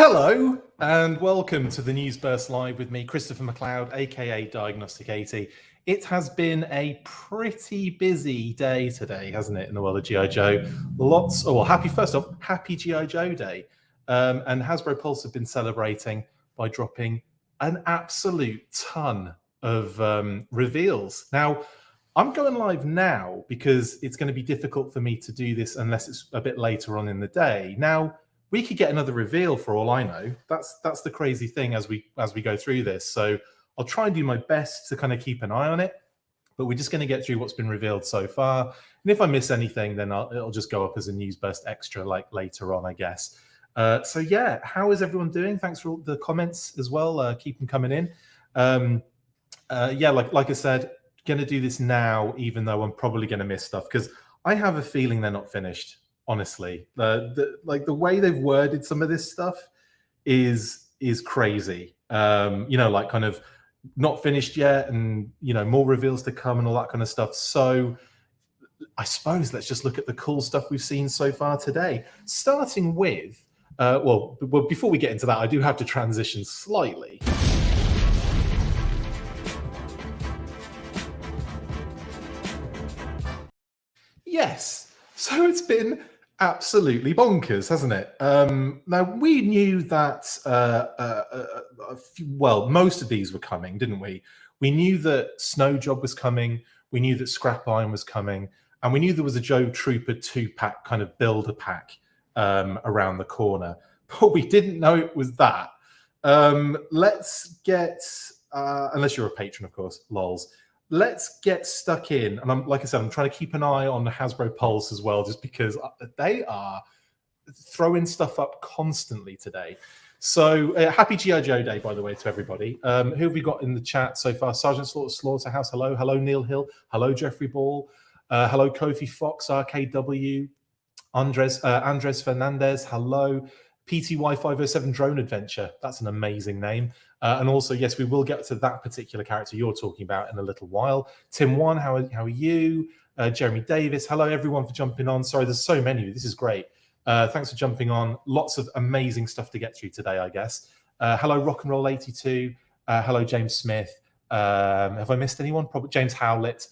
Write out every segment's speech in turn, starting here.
Hello and welcome to the News Burst Live with me, Christopher McLeod AKA Diagnostic 80. It has been a pretty busy day today, hasn't it, in the world of G.I. Joe? Happy G.I. Joe Day. And Hasbro Pulse have been celebrating by dropping an absolute ton of reveals. Now, I'm going live now because it's going to be difficult for me to do this unless it's a bit later on in the day. Now, we could get another reveal for all I know. That's the crazy thing as we go through this. So I'll try and do my best to kind of keep an eye on it, but we're just going to get through what's been revealed so far. And if I miss anything, then it'll just go up as a News Burst extra like later on, I guess. So yeah, how is everyone doing? Thanks for all the comments as well. Keep them coming in. Yeah, like I said, going to do this now, even though I'm probably going to miss stuff because I have a feeling they're not finished. Honestly, the way they've worded some of this stuff is crazy. Like kind of not finished yet, and more reveals to come and all that kind of stuff. So I suppose let's just look at the cool stuff we've seen so far today. Starting with, well, before we get into that, I do have to transition slightly. Yes, so it's been absolutely bonkers, hasn't it? Now, we knew that, well, most of these were coming, didn't we? We knew that Snow Job was coming, we knew that Scrap Iron was coming, and we knew there was a Joe Trooper 2-pack kind of builder pack around the corner. But we didn't know it was that. Let's get, unless you're a patron, of course, lols. Let's get stuck in. And like I said, I'm trying to keep an eye on the Hasbro Pulse as well, just because they are throwing stuff up constantly today. So happy G.I. Joe Day, by the way, to everybody. Who have we got in the chat so far? Sergeant Slaughterhouse, hello. Hello, Neil Hill. Hello, Jeffrey Ball. Hello, Kofi Fox, RKW. Andres Fernandez, hello. PTY 507 Drone Adventure. That's an amazing name. And also, yes, we will get to that particular character you're talking about in a little while. Tim One, how are you? Jeremy Davis, hello everyone for jumping on. Sorry, there's so many of you. This is great. Thanks for jumping on. Lots of amazing stuff to get through today, I guess. Hello, Rock and Roll 82. Hello, James Smith. Have I missed anyone? Probably James Howlett.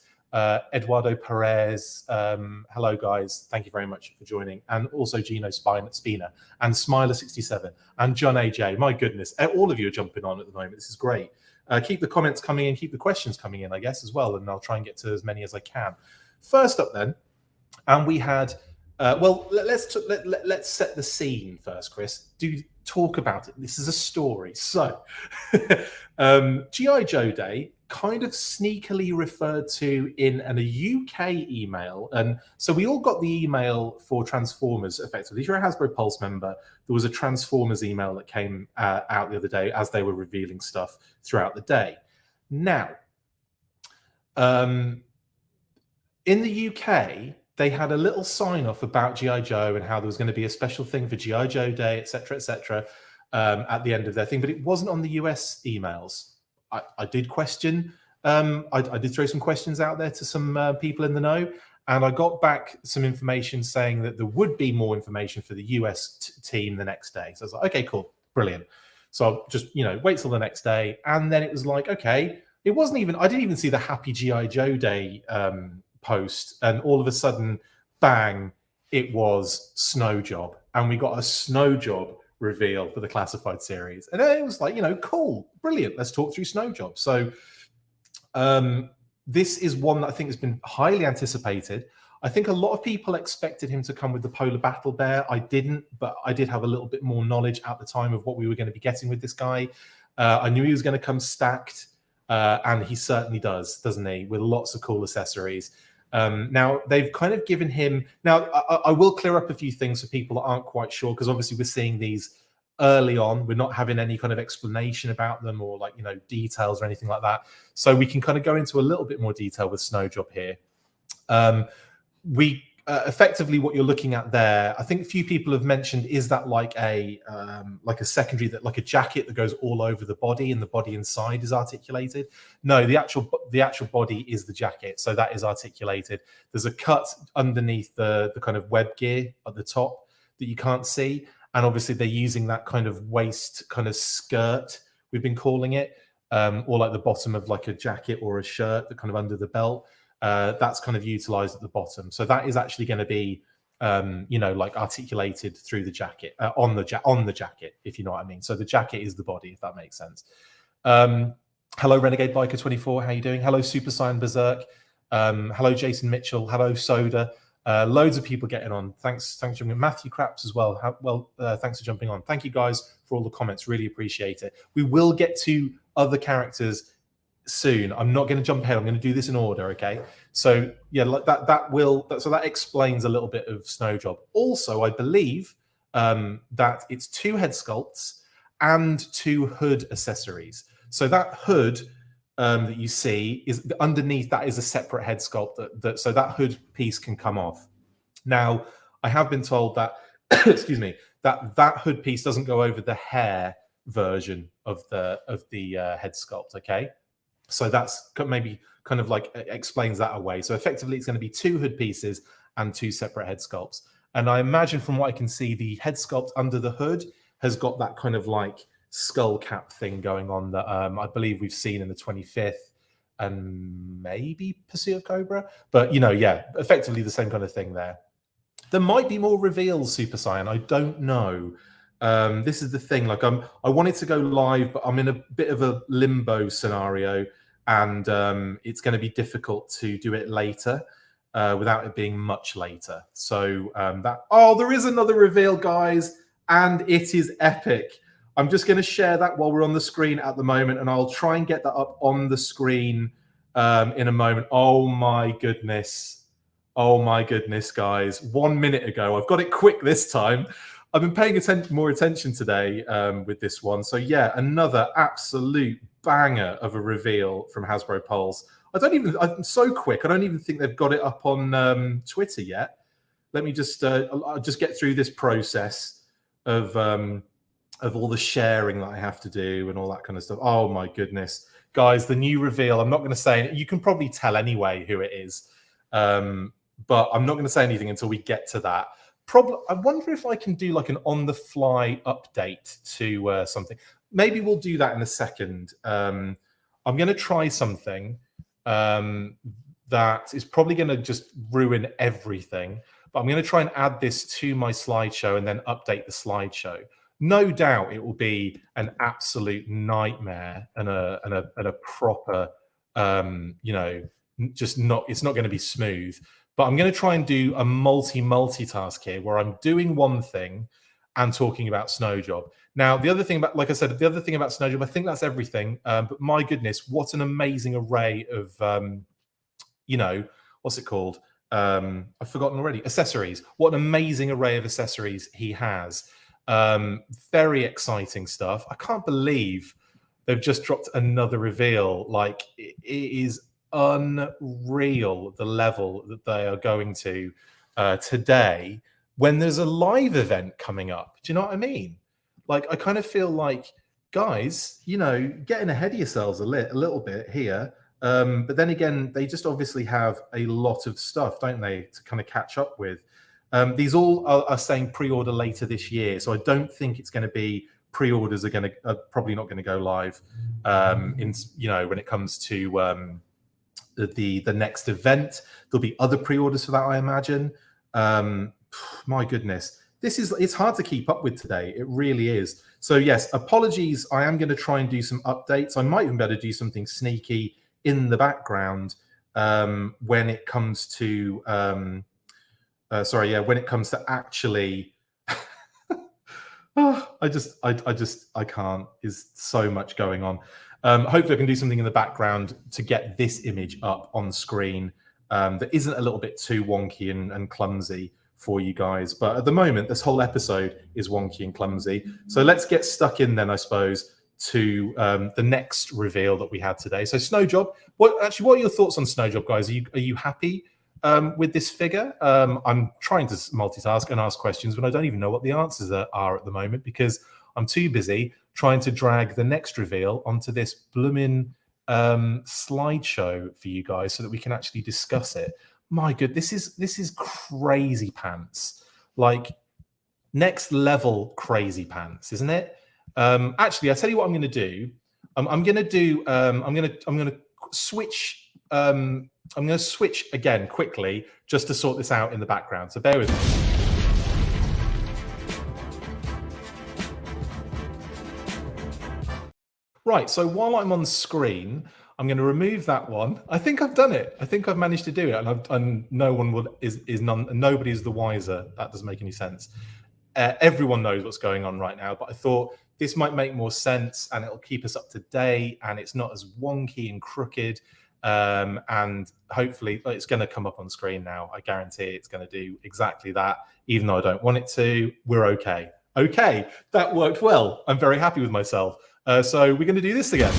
Eduardo Perez, hello guys, thank you very much for joining, and also Gino Spina and Smiler67 and John AJ. My goodness, all of you are jumping on at the moment. This is great. Keep the comments coming in, keep the questions coming in, I guess, as well, and I'll try and get to as many as I can. First up then, and we had well, let's set the scene first, Chris. Do talk about it. This is a story. So G.I. Joe Day, kind of sneakily referred to in a UK email. And so we all got the email for Transformers, effectively. If you're a Hasbro Pulse member, there was a Transformers email that came out the other day as they were revealing stuff throughout the day. Now, in the UK, they had a little sign-off about G.I. Joe and how there was going to be a special thing for G.I. Joe Day, etc., at the end of their thing. But it wasn't on the US emails. I did question. I did throw some questions out there to some people in the know, and I got back some information saying that there would be more information for the US team the next day. So I was like, okay, cool, brilliant. So I'll just wait till the next day, and then it was like, okay, it wasn't even. I didn't even see the Happy G.I. Joe Day post, and all of a sudden, bang! It was Snow Job, and we got a Snow Job reveal for the classified series, and then it was like, cool, brilliant, let's talk through Snow Job. So this is one that I think has been highly anticipated. I think a lot of people expected him to come with the Polar Battle Bear. I didn't, but I did have a little bit more knowledge at the time of what we were going to be getting with this guy. I knew he was going to come stacked, and he certainly does, doesn't he, with lots of cool accessories. Now, they've kind of given him... Now, I will clear up a few things for people that aren't quite sure, because obviously we're seeing these early on. We're not having any kind of explanation about them or details or anything like that. So we can kind of go into a little bit more detail with Snow Job here. Effectively what you're looking at there, I think a few people have mentioned, is that like a secondary, that like a jacket that goes all over the body and the body inside is articulated? No, the actual body is the jacket, so that is articulated. There's a cut underneath the kind of web gear at the top that you can't see, And obviously they're using that kind of waist kind of skirt, we've been calling it, or like the bottom of like a jacket or a shirt, that kind of under the belt. That's kind of utilized at the bottom. So that is actually going to be, you know, like articulated through the jacket, on the jacket, if you know what I mean. So the jacket is the body, if that makes sense. Hello, Renegade Biker 24. How you doing? Hello, Super Saiyan Berserk. Hello, Jason Mitchell. Hello, Soda. Loads of people getting on. Thanks for jumping in. Matthew Craps as well. Thanks for jumping on. Thank you guys for all the comments. Really appreciate it. We will get to other characters soon. I'm not going to jump ahead. I'm going to do this in order, okay? So yeah, like so that explains a little bit of Snowjob. Also, I believe that it's 2 head sculpts and 2 hood accessories. So that hood that you see is underneath, that is a separate head sculpt, so that hood piece can come off. Now, I have been told that excuse me, that hood piece doesn't go over the hair version of the head sculpt, okay? So that's maybe kind of like explains that away. So effectively, it's going to be 2 hood pieces and 2 separate head sculpts. And I imagine from what I can see, the head sculpt under the hood has got that kind of like skull cap thing going on that I believe we've seen in the 25th and maybe Pursuit of Cobra. But, you know, yeah, effectively the same kind of thing there. There might be more reveals, Super Saiyan. I don't know. This is the thing. Like, I wanted to go live, but I'm in a bit of a limbo scenario, and it's going to be difficult to do it later without it being much later. So there is another reveal, guys, and it is epic. I'm just going to share that while we're on the screen at the moment, and I'll try and get that up on the screen in a moment. Oh my goodness. Oh my goodness, guys. 1 minute ago. I've got it quick this time. I've been paying more attention today with this one. So yeah, another absolute banger of a reveal from Hasbro Pulse. I'm so quick. I don't even think they've got it up on Twitter yet. Let me just, I'll just get through this process of all the sharing that I have to do and all that kind of stuff. Oh my goodness. Guys, the new reveal, I'm not going to say it. You can probably tell anyway who it is. But I'm not going to say anything until we get to that. I wonder if I can do like an on-the-fly update to something. Maybe we'll do that in a second. I'm going to try something that is probably going to just ruin everything. But I'm going to try and add this to my slideshow and then update the slideshow. No doubt it will be an absolute nightmare and a proper, you know, it's not going to be smooth. But I'm going to try and do a multitask here where I'm doing one thing and talking about Snowjob. Now, the other thing about, like I said, the other thing about Snowjob, I think that's everything. But my goodness, what an amazing array of, you know, what's it called? I've forgotten already. Accessories. What an amazing array of accessories he has. Very exciting stuff. I can't believe they've just dropped another reveal. Like, it is unreal the level that they are going to today when there's a live event coming up. Do you know what I mean? Like, I kind of feel like, guys, you know, getting ahead of yourselves a little bit here. But then again, they just obviously have a lot of stuff, don't they, to kind of catch up with. These all are saying pre-order later this year, so I don't think it's going to be pre-orders are probably not going to go live. In, you know, when it comes to the next event, there'll be other pre-orders for that, I imagine. My goodness, it's hard to keep up with today. It really is. So yes, apologies. I am going to try and do some updates. I might even be able to do something sneaky in the background when it comes to when it comes to actually I can't. There's so much going on. Hopefully I can do something in the background to get this image up on screen that isn't a little bit too wonky and clumsy for you guys. But at the moment, this whole episode is wonky and clumsy. So let's get stuck in then, I suppose, to the next reveal that we had today. So Snowjob, what are your thoughts on Snowjob, guys? Are you happy with this figure? I'm trying to multitask and ask questions, but I don't even know what the answers are at the moment because I'm too busy trying to drag the next reveal onto this blooming slideshow for you guys so that we can actually discuss it. My good, this is crazy pants. Like, Next level crazy pants, isn't it? Actually, I'll tell you what I'm going to do. I'm going to switch. I'm going to switch again quickly just to sort this out in the background. So bear with me. Right, so while I'm on screen, I'm going to remove that one. I think I've done it. I think I've managed to do it, and no one nobody is the wiser. That doesn't make any sense. Everyone knows what's going on right now, but I thought this might make more sense, and it'll keep us up to date, and it's not as wonky and crooked. And hopefully, it's going to come up on screen now. I guarantee it's going to do exactly that, even though I don't want it to. We're okay. Okay, that worked well. I'm very happy with myself. So we're going to do this again.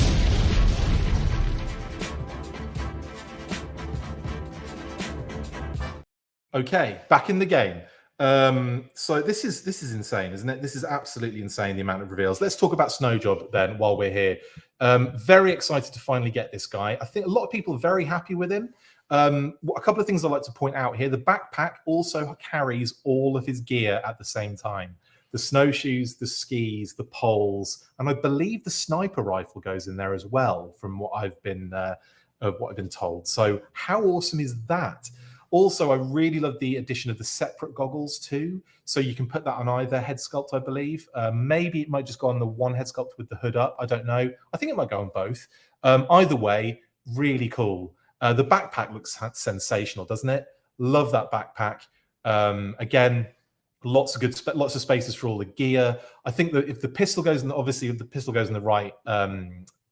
Okay, back in the game. So this is insane, isn't it? This is absolutely insane, the amount of reveals. Let's talk about Snowjob then while we're here. Very excited to finally get this guy. I think a lot of people are very happy with him. A couple of things I'd like to point out here. The backpack also carries all of his gear at the same time. The snowshoes, the skis, the poles, and I believe the sniper rifle goes in there as well, from what I've been told. So how awesome is that? Also, I really love the addition of the separate goggles too. So you can put that on either head sculpt, I believe. Maybe it might just go on the one head sculpt with the hood up. I don't know. I think it might go on both. Either way, really cool. The backpack looks sensational, doesn't it? Love that backpack. Again, lots of spaces for all the gear. I think that if the pistol goes in, obviously if the pistol goes in the right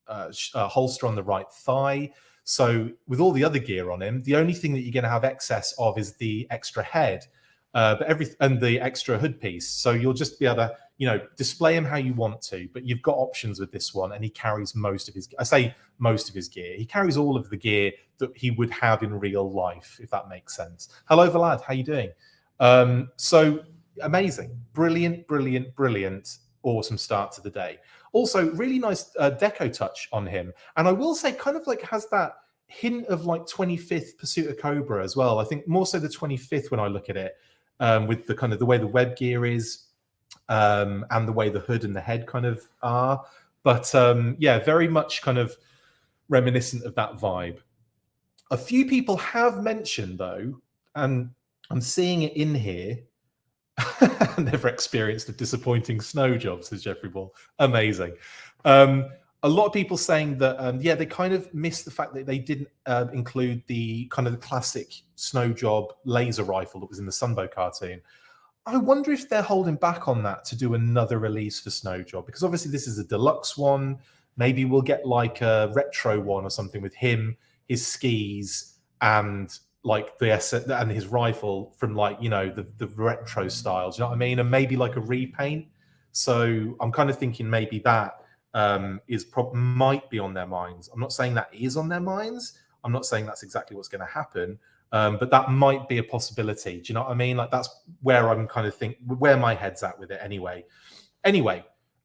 holster on the right thigh. So with all the other gear on him, the only thing that you're going to have excess of is the extra head, and the extra hood piece. So you'll just be able to, display him how you want to. But you've got options with this one, and he carries most of his. I say most of his gear. He carries all of the gear that he would have in real life, if that makes sense. Hello, Vlad. How you doing? So amazing, brilliant, brilliant, brilliant. Awesome start to the day. Also, really nice deco touch on him. And I will say, kind of like has that hint of like 25th Pursuit of Cobra as well. I think more so the 25th when I look at it, with the kind of the way the web gear is, and the way the hood and the head kind of are. But yeah, very much kind of reminiscent of that vibe. A few people have mentioned though, and I'm seeing it in here, never experienced a disappointing snow job, says Jeffrey Ball. Amazing. A lot of people saying that, yeah, they kind of missed the fact that they didn't include the kind of the classic snow job laser rifle that was in the Sunbow cartoon. I wonder if they're holding back on that to do another release for snow job, because obviously this is a deluxe one. Maybe we'll get like a retro one or something with him, his skis, and like and his rifle from like, the retro styles, you know what I mean? And maybe like a repaint. So I'm kind of thinking maybe that might be on their minds. I'm not saying that is on their minds. I'm not saying that's exactly what's going to happen. But that might be a possibility. Do you know what I mean? Like that's where I'm kind of where my head's at with it anyway.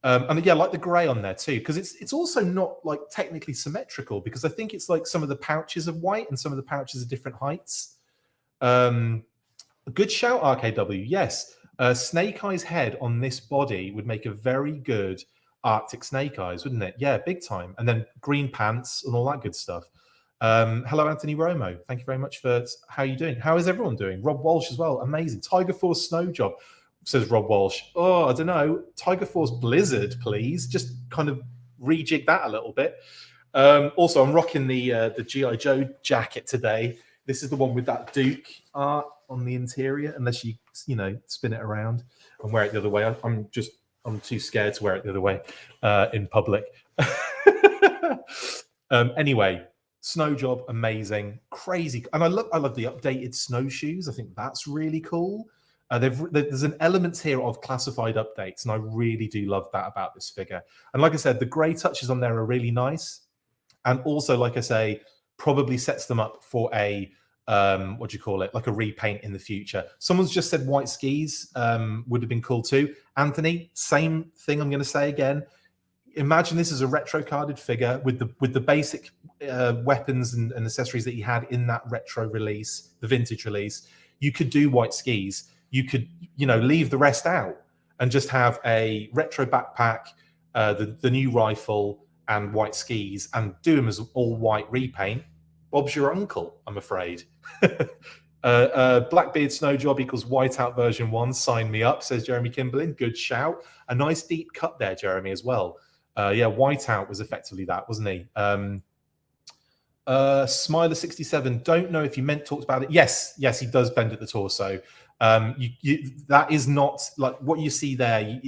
And yeah, like the gray on there too, because it's also not like technically symmetrical, because I think it's like some of the pouches are white and some of the pouches are different heights. A good shout, RKW. Yes, Snake Eyes head on this body would make a very good Arctic Snake Eyes, wouldn't it? Yeah, big time. And then green pants and all that good stuff. Hello, Anthony Romo. Thank you very much for how you doing. How is everyone doing? Rob Walsh as well. Amazing. Tiger Force Snow Job, says Rob Walsh. Oh, I don't know. Tiger Force Blizzard, please. Just kind of rejig that a little bit. Also, I'm rocking the G.I. Joe jacket today. This is the one with that Duke art on the interior, unless you spin it around and wear it the other way. I'm too scared to wear it the other way in public. Anyway, snow job, amazing, crazy, and I love the updated snowshoes. I think that's really cool. There's an element here of classified updates, and I really do love that about this figure. And like I said, the grey touches on there are really nice, and also, like I say, probably sets them up for a like a repaint in the future. Someone's just said white skis would have been cool too. Anthony, same thing I'm going to say again. Imagine this as a retro carded figure with the basic weapons and accessories that he had in that retro release, the vintage release. You could do white skis. You could, leave the rest out. and just have a retro backpack, the new rifle, and white skis, and do them as all white repaint, Bob's your uncle, I'm afraid. Blackbeard Snow Job equals Whiteout version 1. Sign me up, says Jeremy Kimberlin. Good shout. A nice deep cut there, Jeremy, as well. Yeah, Whiteout was effectively that, wasn't he? Smiler67, don't know if you meant talked about it. Yes, he does bend at the torso. That is not like what you see there.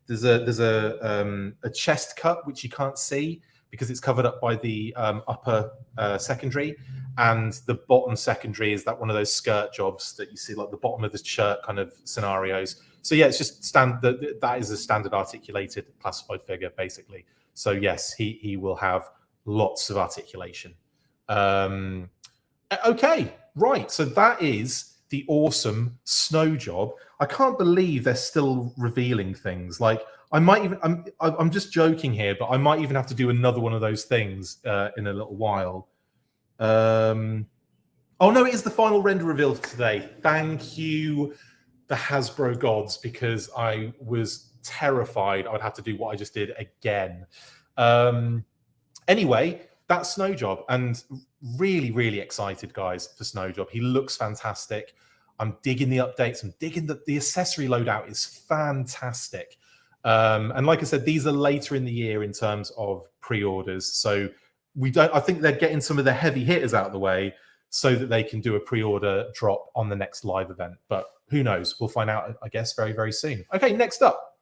There's a chest cut which you can't see because it's covered up by the upper secondary, and the bottom secondary is that one of those skirt jobs that you see, like the bottom of the shirt kind of scenarios. So yeah, it's just that is a standard articulated classified figure basically. So yes, he will have lots of articulation. Okay, right. So that is the awesome Snow Job. I can't believe they're still revealing things. Like I might even, I'm just joking here, but I might even have to do another one of those things in a little while. Oh no, it is the final render reveal today. Thank you, the Hasbro gods, because I was terrified I would have to do what I just did again. Anyway, that's Snow Job, and really, really excited, guys, for Snow Job. He looks fantastic. I'm digging the updates. I'm digging the accessory loadout is fantastic. And like I said, these are later in the year in terms of pre-orders. So I think they're getting some of the heavy hitters out of the way so that they can do a pre-order drop on the next live event. But who knows? We'll find out, I guess, very, very soon. Okay, next up.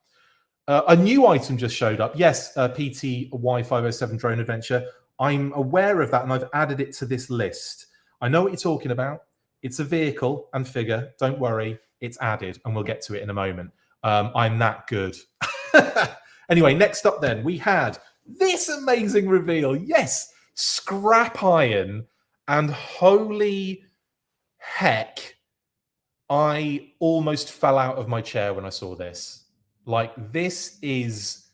A new item just showed up. Yes, PT Y507 Drone Adventure. I'm aware of that, and I've added it to this list. I know what you're talking about. It's a vehicle and figure. Don't worry, it's added, and we'll get to it in a moment. I'm that good. Anyway, next up then, we had this amazing reveal. Yes, Scrap Iron, and holy heck, I almost fell out of my chair when I saw this. Like, this is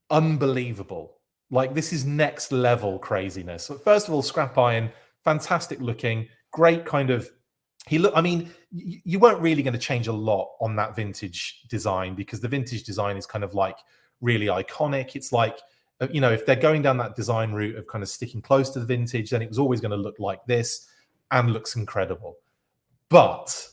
unbelievable. Like, this is next level craziness. So first of all, Scrap Iron, fantastic looking, great kind of, I mean, you weren't really going to change a lot on that vintage design, because the vintage design is kind of like really iconic. It's like, you know, if they're going down that design route of kind of sticking close to the vintage, then it was always going to look like this and looks incredible. But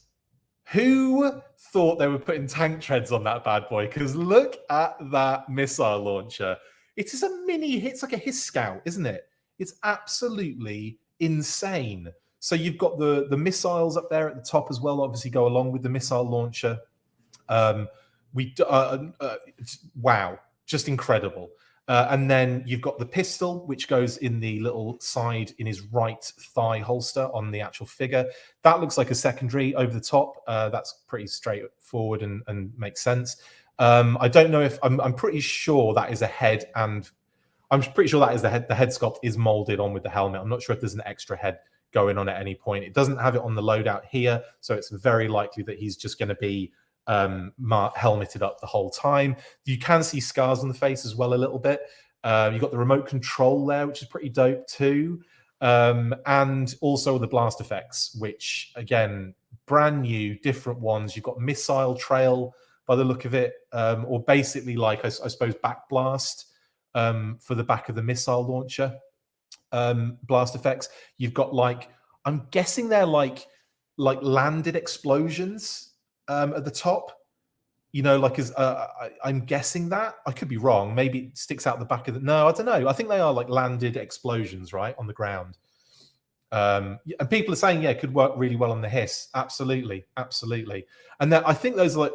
who thought they were putting tank treads on that bad boy? Because look at that missile launcher. It is a mini, it's like a HISS Scout, isn't it? It's absolutely insane. So you've got the missiles up there at the top as well, obviously go along with the missile launcher. Wow, just incredible. And then you've got the pistol, which goes in the little side in his right thigh holster on the actual figure. That looks like a secondary over the top. That's pretty straightforward and makes sense. I don't know if I'm pretty sure that is a head, and I'm pretty sure that is the head. The head sculpt is molded on with the helmet. I'm not sure if there's an extra head going on at any point. It doesn't have it on the loadout here, so it's very likely that he's just going to be helmeted up the whole time. You can see scars on the face as well a little bit. You've got the remote control there, which is pretty dope too. And also the blast effects, which again, brand new, different ones. You've got missile trail by the look of it, or basically like, I suppose, back blast for the back of the missile launcher. Blast effects. You've got like, I'm guessing they're like landed explosions at the top, you know, like as I'm guessing that. I could be wrong. Maybe it sticks out the back of the. No, I don't know. I think they are like landed explosions, right, on the ground. And people are saying, yeah, it could work really well on the HISS. Absolutely, absolutely. And then I think those are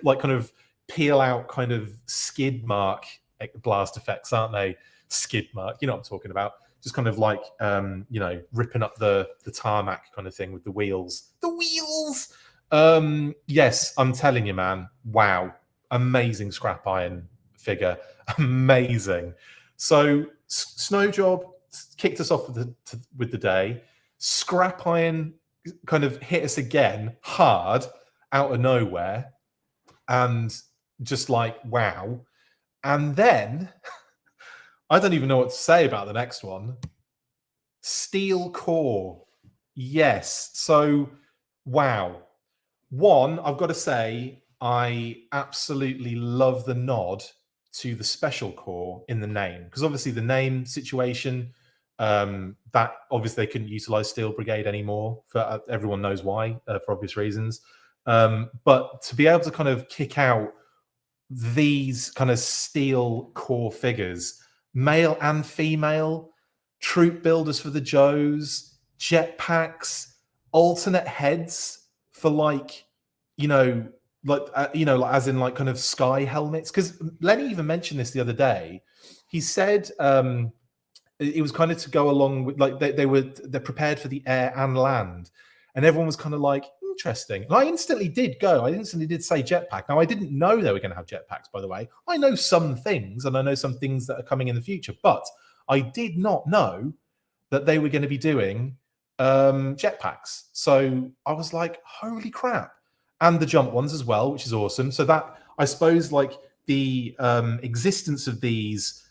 like kind of peel out kind of skid mark blast effects, aren't they? Skid mark, you know what I'm talking about. Just kind of like you know, ripping up the tarmac kind of thing with the wheels. The wheels. Yes, I'm telling you, man. Wow, amazing Scrap Iron figure, amazing. So Snow Job kicked us off with the day. Scrap Iron kind of hit us again hard out of nowhere, and just like wow. And then I don't even know what to say about the next one. Steel Core, yes. So wow. One, I've got to say, I absolutely love the nod to the special core in the name, because obviously the name situation, that obviously they couldn't utilize Steel Brigade anymore, for everyone knows why, for obvious reasons. But to be able to kind of kick out these kind of steel core figures, male and female, troop builders for the Joes, jetpacks, alternate heads for like, you know, like as in like kind of sky helmets. Because Lenny even mentioned this the other day. He said it was kind of to go along with like they're prepared for the air and land, and everyone was kind of like, interesting. And I instantly did say jetpack. Now, I didn't know they were going to have jetpacks, by the way. I know some things, and I know some things that are coming in the future, but I did not know that they were going to be doing jetpacks. So I was like, holy crap. And the jump ones as well, which is awesome. So that, I suppose, like the existence of these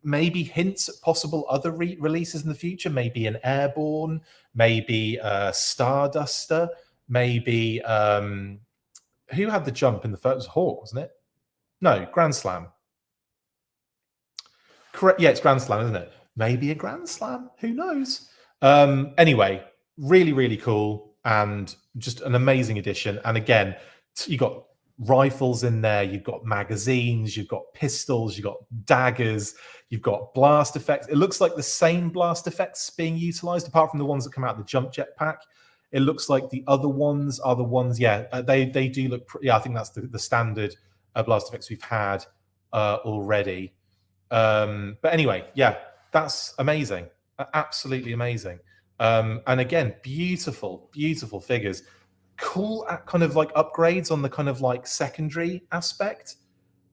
maybe hints at possible other releases in the future, maybe an Airborne, maybe a Starduster, maybe who had the jump in the first? It was Hawk, wasn't it? No, Grand Slam. Correct. Yeah, it's Grand Slam, isn't it? Maybe a Grand Slam. Who knows? Anyway, really, really cool, and just an amazing addition. And again, you got rifles in there, you've got magazines, you've got pistols, you've got daggers, you've got blast effects. It looks like the same blast effects being utilized, apart from the ones that come out of the jump jetpack. It looks like the other ones are the ones, they do look, I think that's the standard blast effects we've had already. But anyway, yeah, that's amazing. Absolutely amazing. And again, beautiful, beautiful figures. Cool kind of like upgrades on the kind of like secondary aspect.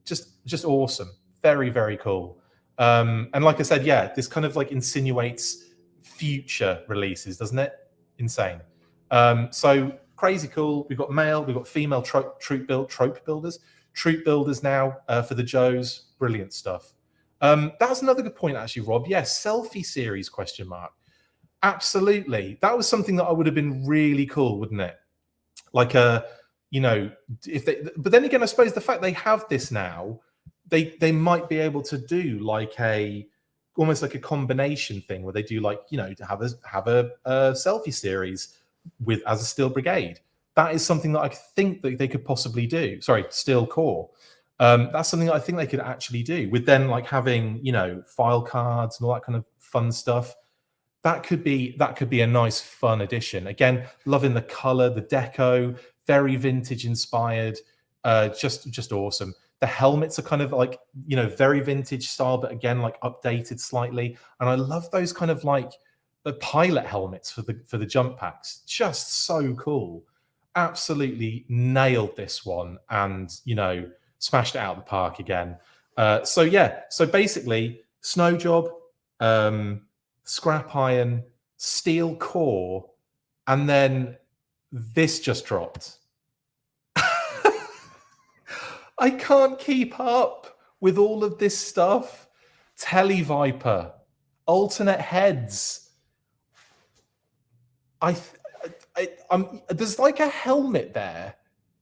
Just awesome. Very, very cool. And like I said, yeah, this kind of like insinuates future releases, doesn't it? Insane. So crazy cool. We've got male, we've got female trope builders now for the Joes. Brilliant stuff. That's another good point, actually, Rob. Yes, selfie series, question mark. Absolutely. That was something that I would have been really cool, wouldn't it? Like if they, but then again, I suppose the fact they have this now, they might be able to do like almost like a combination thing where they do like, to have a selfie series with as a Steel Brigade. That is something that I think that they could possibly do. Sorry, Steel Corps. That's something that I think they could actually do with then like having, file cards and all that kind of fun stuff. That could be a nice, fun addition. Again, loving the color, the deco, very vintage inspired, just awesome. The helmets are kind of like, very vintage style, but again, like updated slightly. And I love those kind of like the pilot helmets for the jump packs. Just so cool. Absolutely nailed this one, and smashed it out of the park again. So basically, Snow Job, Scrap Iron, Steel Core, and then this just dropped. I can't keep up with all of this stuff. Televiper, alternate heads. There's like a helmet there,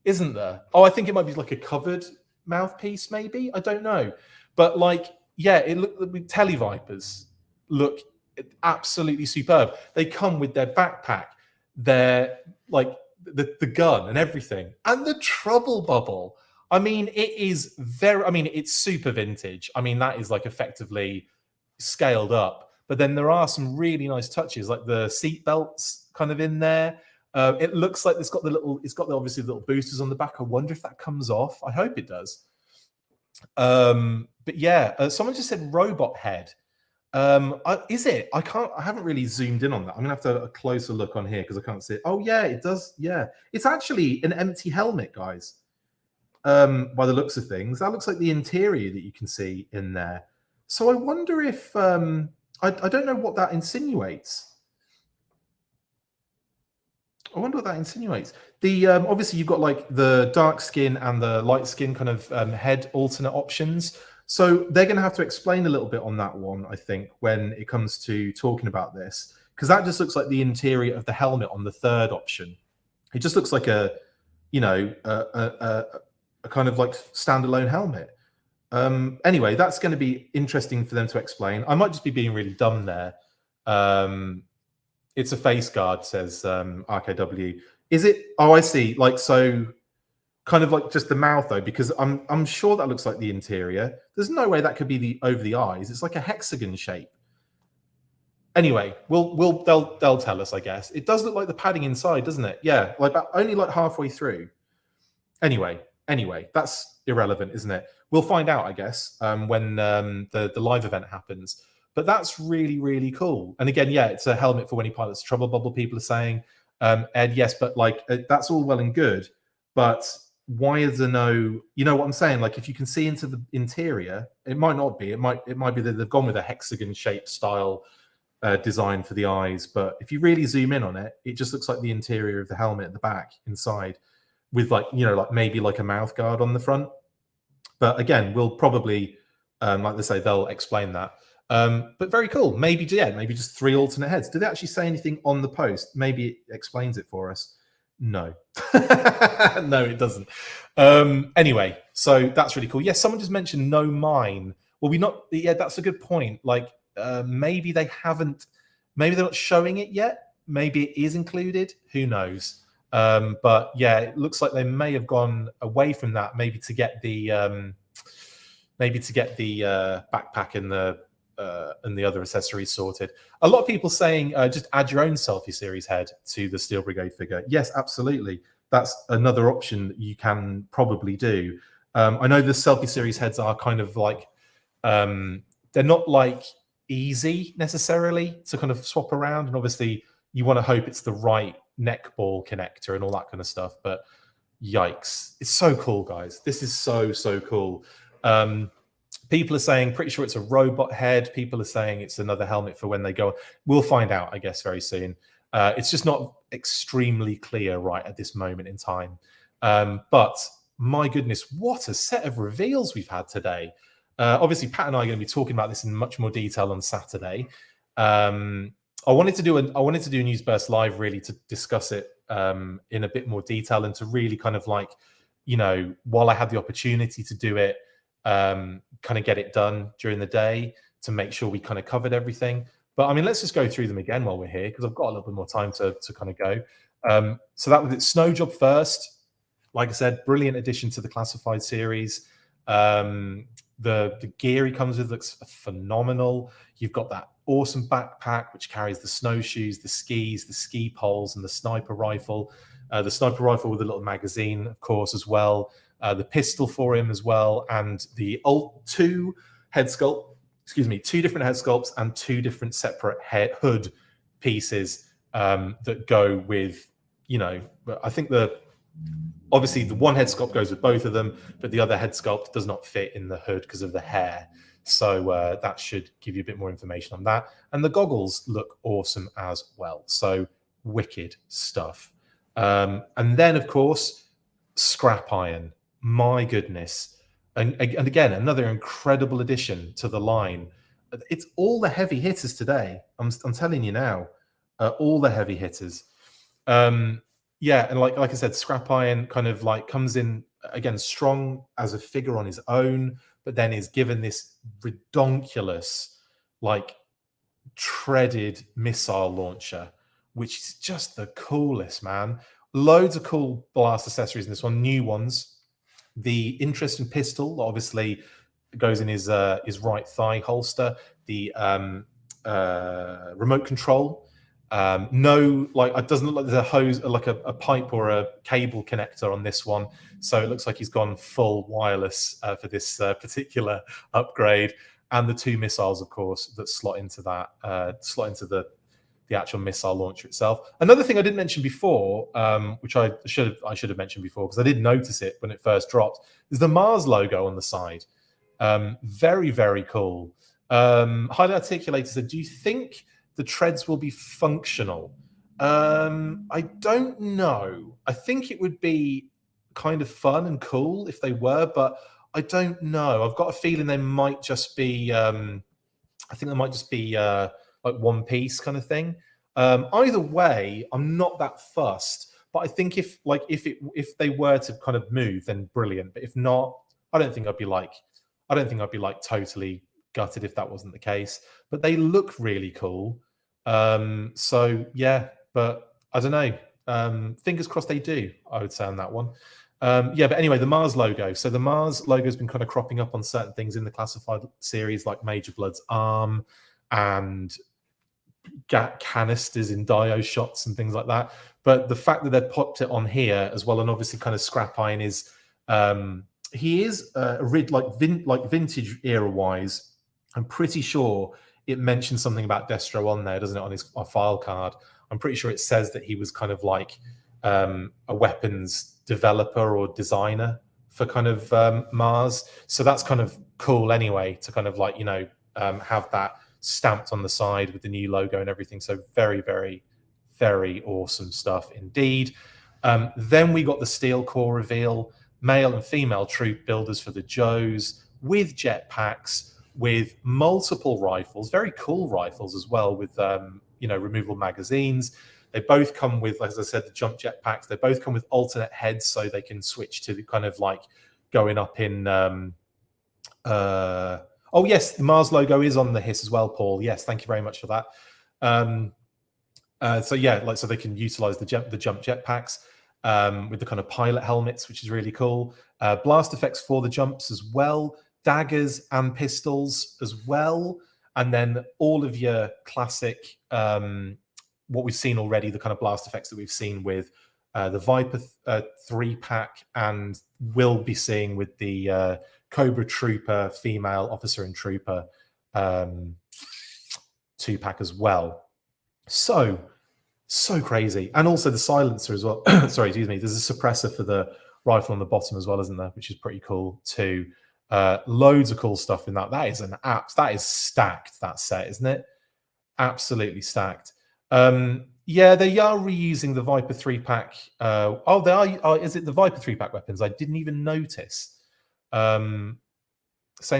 isn't there? Oh, I think it might be like a covered mouthpiece, maybe. I don't know, but like, yeah, Televipers look absolutely superb. They come with their backpack, their like the gun and everything, and the trouble bubble. I mean, it's super vintage. I mean, that is like effectively scaled up. But then there are some really nice touches, like the seat belts kind of in there. It looks like it's got obviously the little boosters on the back. I wonder if that comes off. I hope it does. But yeah, someone just said robot head. Is it? I haven't really zoomed in on that. I'm gonna have to have a closer look on here because I can't see it. Oh yeah, it does. Yeah, it's actually an empty helmet, guys. By the looks of things, that looks like the interior that you can see in there. So I wonder if I don't know what that insinuates. I wonder what that insinuates. The obviously you've got like the dark skin and the light skin kind of head alternate options. So they're going to have to explain a little bit on that one, I think, when it comes to talking about this, because that just looks like the interior of the helmet on the third option. It just looks like a you know, a kind of like standalone helmet. Anyway, that's going to be interesting for them to explain. I might just be being really dumb there. It's a face guard, says RKW. Is it? Oh, I see. Like, so kind of like just the mouth though, because I'm sure that looks like the interior. There's no way that could be the over the eyes. It's like a hexagon shape. Anyway, they'll tell us, I guess. It does look like the padding inside, doesn't it? Yeah, like only like halfway through. Anyway, that's irrelevant, isn't it? We'll find out, I guess, when the live event happens. But that's really, really cool. And again, yeah, it's a helmet for when he pilots trouble bubble. People are saying, Ed, yes, but like that's all well and good. But why is there no? You know what I'm saying? Like, if you can see into the interior, it might not be. It might be that they've gone with a hexagon shaped style design for the eyes. But if you really zoom in on it, it just looks like the interior of the helmet at the back inside, with like, you know, like maybe like a mouth guard on the front. But again, we'll probably, like they say, they'll explain that. But very cool. Maybe, yeah, maybe just 3 alternate heads. Did they actually say anything on the post? Maybe it explains it for us. No. No, it doesn't. Anyway, so that's really cool. Yes, someone just mentioned no mine. Well, yeah, that's a good point. Like, maybe they haven't, maybe they're not showing it yet. Maybe it is included. Who knows? But yeah, it looks like they may have gone away from that, maybe to get the backpack and the other accessories sorted. A lot of people saying just add your own selfie series head to the Steel Brigade figure. Yes, absolutely. That's another option that you can probably do. I know the selfie series heads are kind of like they're not like easy necessarily to kind of swap around, and obviously you want to hope it's the right neck ball connector and all that kind of stuff. But yikes, it's so cool, guys. This is so cool. People are saying pretty sure it's a robot head. People are saying it's another helmet for when they go. We'll find out, I guess, very soon. It's just not extremely clear right at this moment in time. But my goodness, what a set of reveals we've had today. Obviously, Pat and I are going to be talking about this in much more detail on Saturday. I wanted to do a News Burst live really to discuss it in a bit more detail and to really kind of like, you know, while I had the opportunity to do it, kind of get it done during the day to make sure we kind of covered everything. But I mean, let's just go through them again while we're here, because I've got a little bit more time to kind of go. So that was it. Snow Job first. Like I said, brilliant addition to the classified series. The gear he comes with looks phenomenal. You've got that awesome backpack which carries the snowshoes, the skis, the ski poles, and the sniper rifle. The sniper rifle with a little magazine, of course, as well. The pistol for him as well, and the two different head sculpts and 2 different separate hood pieces that go with, you know, I think obviously the one head sculpt goes with both of them, but the other head sculpt does not fit in the hood because of the hair. So that should give you a bit more information on that. And the goggles look awesome as well. So wicked stuff. And then, of course, Scrap Iron. My goodness. And again, another incredible addition to the line. It's all the heavy hitters today. I'm telling you now, all the heavy hitters. Yeah, and like I said, Scrap Iron kind of like comes in again strong as a figure on his own, but then is given this redonkulous, like treaded missile launcher, which is just the coolest, man. Loads of cool blast accessories in this one, new ones. The interesting pistol obviously goes in his right thigh holster. The remote control. No, like it doesn't look like there's a hose, like a pipe or a cable connector on this one. So it looks like he's gone full wireless for this particular upgrade. And the 2 missiles, of course, that slot into the actual missile launcher itself. Another thing I didn't mention before, which I should have mentioned before because I did notice it when it first dropped, is the Mars logo on the side. Very, very cool. Highly Articulated said, do you think the treads will be functional? I don't know. I think it would be kind of fun and cool if they were, but I don't know. I've got a feeling they might just be, I think they might just be like one piece kind of thing. Either way, I'm not that fussed, but But I think if they were to kind of move, then brilliant. But if not, I don't think I'd be like totally gutted if that wasn't the case. But they look really cool. So yeah, but I don't know. Fingers crossed they do, I would say on that one. Yeah, but anyway, the Mars logo. So the Mars logo has been kind of cropping up on certain things in the classified series, like Major Blood's arm and canisters in dio shots and things like that. But the fact that they've popped it on here as well, and obviously kind of Scrap Iron is he is like vintage era wise. I'm pretty sure it mentions something about Destro on there, doesn't it, on his file card? I'm pretty sure it says that he was kind of like a weapons developer or designer for kind of Mars. So that's kind of cool anyway, to kind of like, have that stamped on the side with the new logo and everything. So very, very, very awesome stuff indeed. Then we got the steel core reveal, male and female troop builders for the Joes with jetpacks, with multiple rifles, very cool rifles as well, with removable magazines. They both come with, as I said, the jump jetpacks. They both come with alternate heads, so they can switch to the kind of like going up in. Oh yes, the Mars logo is on the HISS as well, Paul. Yes, thank you very much for that. So yeah, so they can utilize the jump jetpacks with the kind of pilot helmets, which is really cool. Blast effects for the jumps as well, daggers and pistols as well, and then all of your classic what we've seen already, the kind of blast effects that we've seen with the Viper 3-pack, and will be seeing with the Cobra Trooper female officer and trooper 2-pack as well. So crazy. And also the silencer as well. Sorry, excuse me. There's a suppressor for the rifle on the bottom as well, isn't there? Which is pretty cool too. Loads of cool stuff in that. That is stacked, that set, isn't it? Absolutely stacked. Yeah, they are reusing the Viper 3-pack. They are. Is it the Viper 3-pack weapons? I didn't even notice. Same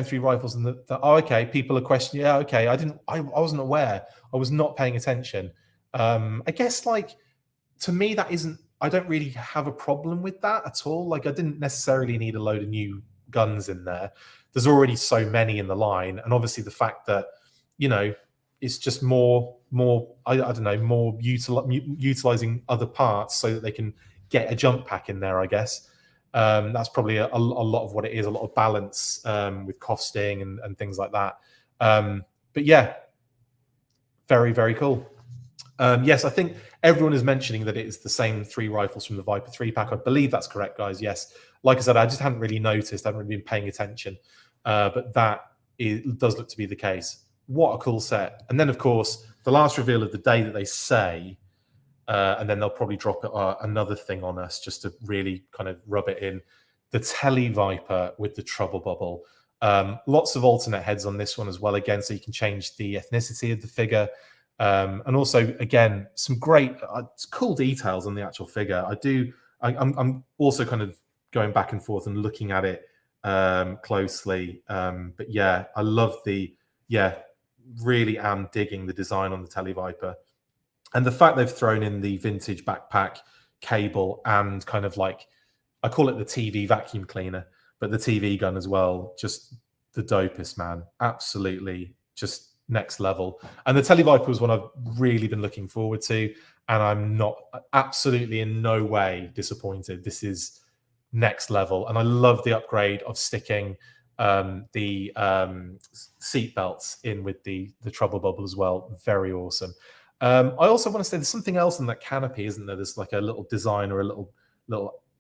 3 rifles and okay. People are questioning. Yeah, okay. I wasn't aware. I was not paying attention. I guess to me that isn't. I don't really have a problem with that at all. I didn't necessarily need a load of new guns in there. There's already so many in the line, and obviously the fact that it's just more. I don't know, more utilizing other parts so that they can get a jump pack in there. I guess. That's probably a lot of what it is, a lot of balance with costing and things like that. But yeah, very, very cool. Yes, I think everyone is mentioning that it is the same 3 rifles from the Viper 3-pack. I believe that's correct, guys. Yes. Like I said, I just hadn't really noticed. I haven't really been paying attention. But does look to be the case. What a cool set. And then, of course, the last reveal of the day that they say, and then they'll probably drop another thing on us just to really kind of rub it in. The Televiper with the trouble bubble. Lots of alternate heads on this one as well, again, so you can change the ethnicity of the figure. And also, again, some great, cool details on the actual figure. I'm also kind of going back and forth and looking at it closely. But yeah, I love really am digging the design on the Televiper. And the fact they've thrown in the vintage backpack cable and kind of I call it the TV vacuum cleaner, but the TV gun as well. Just the dopest, man. Absolutely just next level. And the Televiper was one I've really been looking forward to. And I'm absolutely in no way disappointed. This is next level. And I love the upgrade of sticking the seat belts in with the trouble bubble as well. Very awesome. I also want to say there's something else in that canopy, isn't there? There's a little design or a little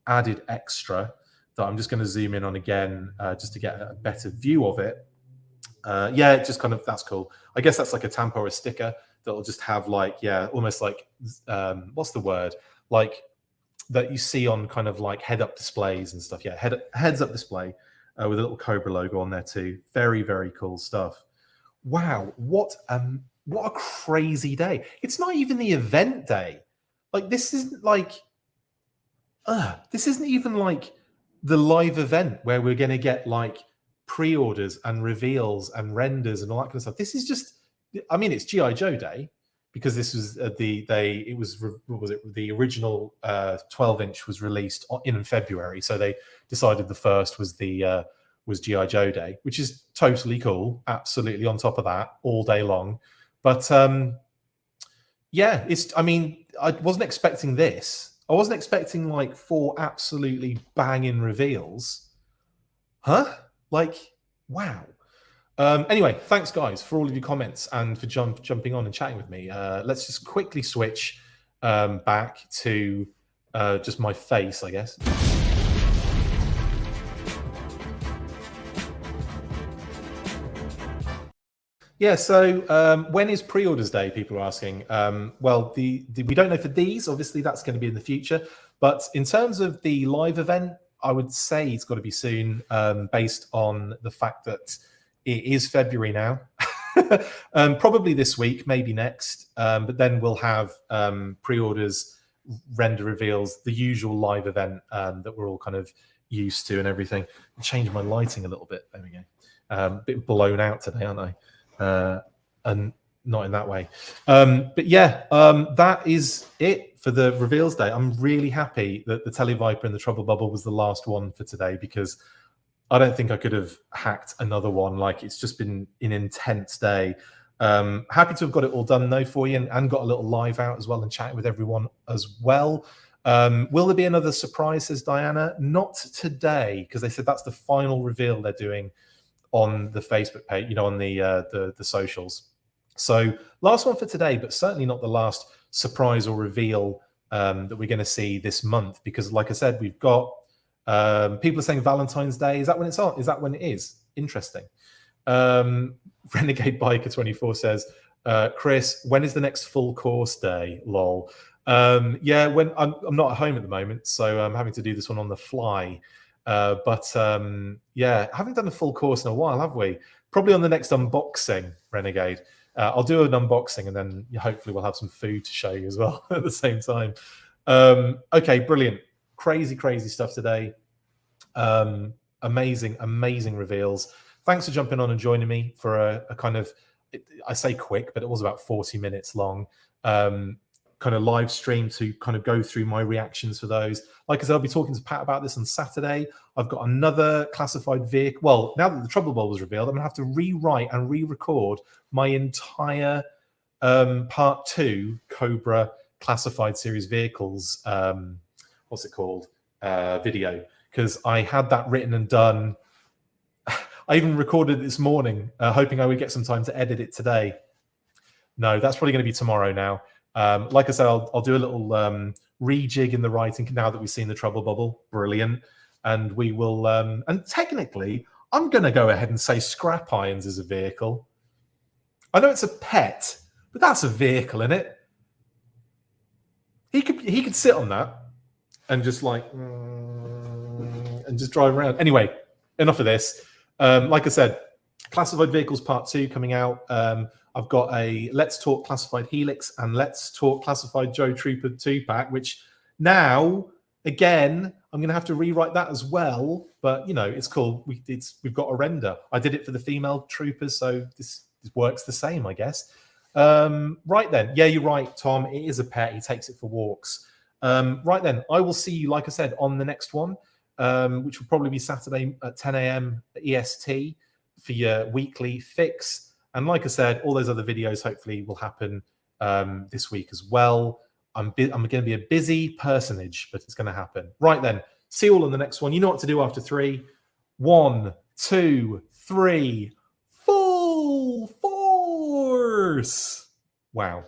added extra that I'm just going to zoom in on again just to get a better view of it. Yeah, it just that's cool. I guess that's like a tampo or a sticker that'll just have almost what's the word? That you see on kind of head-up displays and stuff. Yeah, heads-up display with a little Cobra logo on there too. Very, very cool stuff. Wow, what a crazy day. It's not even the event day. This isn't even the live event where we're going to get pre-orders and reveals and renders and all that kind of stuff. This is just, it's G.I. Joe Day, because this was what was it? The original 12-inch was released in February, so they decided the first was the was GI Joe Day, which is totally cool. Absolutely on top of that all day long. But yeah, I mean, I wasn't expecting this. I wasn't expecting like 4 absolutely banging reveals. Huh? Like, wow. Anyway, thanks guys for all of your comments and for jumping on and chatting with me. Let's just quickly switch back to just my face, I guess. Yeah, so when is pre-orders day? People are asking. Well, we don't know for these. Obviously, that's going to be in the future. But in terms of the live event, I would say it's got to be soon, based on the fact that it is February now. Probably this week, maybe next. But then we'll have pre-orders, render reveals, the usual live event that we're all kind of used to and everything. I'll change my lighting a little bit. There we go. A bit blown out today, aren't I? And not in that way. But yeah, that is it for the reveals day. I'm really happy that the Televiper and the Trouble Bubble was the last one for today, because I don't think I could have hacked another one. Like, it's just been an intense day. Happy to have got it all done though for you, and got a little live out as well and chatting with everyone as well. Will there be another surprise, says Diana? Not today, because they said that's the final reveal they're doing on the Facebook page, on the socials. So last one for today, but certainly not the last surprise or reveal that we're going to see this month, because like I said, we've got people are saying Valentine's Day. Is that when it's on? Is that when it is? Interesting. Renegade Biker 24 says, Chris, when is the next full course day? Lol. Yeah, when I'm not at home at the moment, so I'm having to do this one on the fly. But yeah, I haven't done a full course in a while, have we? Probably on the next unboxing, Renegade. I'll do an unboxing, and then hopefully we'll have some food to show you as well at the same time. Okay, brilliant. Crazy stuff today. Amazing reveals. Thanks for jumping on and joining me for a kind of, I say quick, but it was about 40 minutes long. Kind of live stream to kind of go through my reactions for those. Like I said, I'll be talking to Pat about this on Saturday. I've got another classified vehicle. Well, now that the Trouble Ball was revealed, I'm gonna have to rewrite and re-record my entire part 2 Cobra classified series vehicles, what's it called, video, because I had that written and done. I even recorded it this morning, hoping I would get some time to edit it today. No, that's probably going to be tomorrow now. Like I said, I'll do a little rejig in the writing now that we've seen the Trouble Bubble. Brilliant. And we will, and technically, I'm going to go ahead and say Scrap Irons is a vehicle. I know it's a pet, but that's a vehicle, isn't it? He could sit on that and just like, and just drive around. Anyway, enough of this. Like I said, Classified Vehicles Part 2 coming out. I've got a Let's Talk Classified Helix and Let's Talk Classified Joe Trooper 2-pack, which now, again, I'm going to have to rewrite that as well. But, it's cool. We've got a render. I did it for the female troopers, so this works the same, I guess. Right then. Yeah, you're right, Tom. It is a pet. He takes it for walks. Right then. I will see you, like I said, on the next one, which will probably be Saturday at 10 a.m. EST for your weekly fix. And like I said, all those other videos hopefully will happen this week as well. I'm going to be a busy personage, but it's going to happen. Right then, see you all in the next one. You know what to do after 3. 1, 2, 3. Full force! Wow.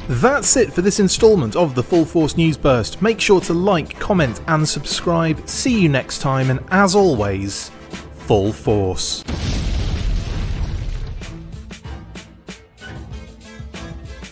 That's it for this installment of the Full Force News Burst. Make sure to like, comment, and subscribe. See you next time, and as always, full force.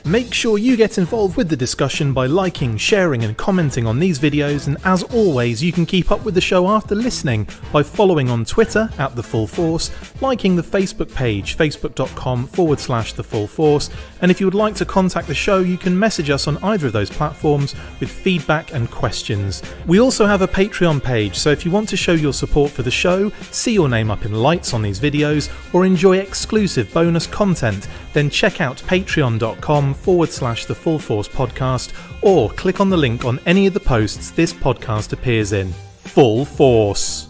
Make sure you get involved with the discussion by liking, sharing and commenting on these videos, and as always you can keep up with the show after listening by following on Twitter @TheFullForce, liking the Facebook page facebook.com/TheFullForce, and if you would like to contact the show you can message us on either of those platforms with feedback and questions. We also have a Patreon page, so if you want to show your support for the show, see your name up in lights on these videos, or enjoy exclusive bonus content, then check out patreon.com/TheFullForce podcast, or click on the link on any of the posts this podcast appears in. Full Force.